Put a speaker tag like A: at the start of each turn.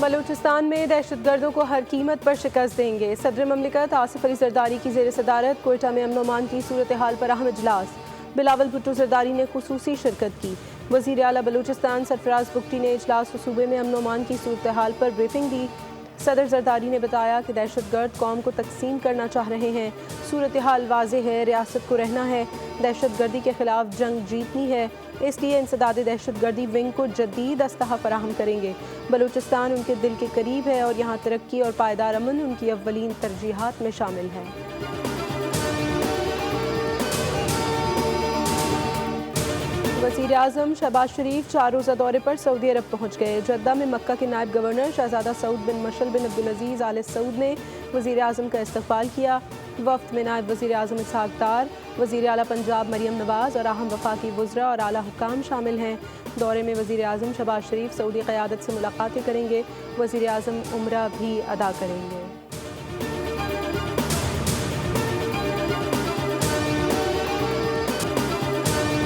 A: बलूचिस्तान में दहशतगर्दों को हर कीमत पर शिकस्त देंगे। सदर ममलिकत आसिफ अली जरदारी की ज़ेर सदारत कोयटा में अमन अमान की सूरत हाल पर अहम इजलास। बिलावल भुट्टो जरदारी ने खुसूसी शिरकत की। वज़ीर आला बलूचिस्तान सरफराज बुगटी ने इजलास व सूबे में अमन अमान की सूरत हाल पर ब्रीफिंग दी। सदर जरदारी ने बताया कि दहशतगर्द कौम को तकसीम करना चाह रहे हैं। सूरत हाल वाज़ेह है, रियासत को रहना है, दहशतगर्दी के खिलाफ जंग जीतनी है, इसलिए इंसदाद दहशतगर्दी विंग को जदीद अस्तहा फराहम करेंगे। बलूचिस्तान उनके दिल के करीब है और यहाँ तरक्की और पायदार अमन उनकी अव्वलीन तरजीहात में शामिल है। वज़ीर आज़म शहबाज शरीफ 4 रोज़ा दौरे पर सऊदी अरब पहुँच गए। जद्दा में मक्का के नायब गवर्नर शहजादा सऊद बिन मशल बिन अब्दुल अजीज़ आल सऊद ने वज़ीर आज़म का इस्तकबाल किया। वफ़द में नायब वज़ीर आज़म इसहाक़ डार, वज़ीर आला पंजाब मरियम नवाज़ और अहम वफाकी वज़रा और आला हुक्काम शामिल हैं। दौरे में वज़ीर आज़म शहबाज शरीफ सऊदी क़यादत से मुलाकातें करेंगे। वज़ीर आज़म उम्रा भी अदा करेंगे।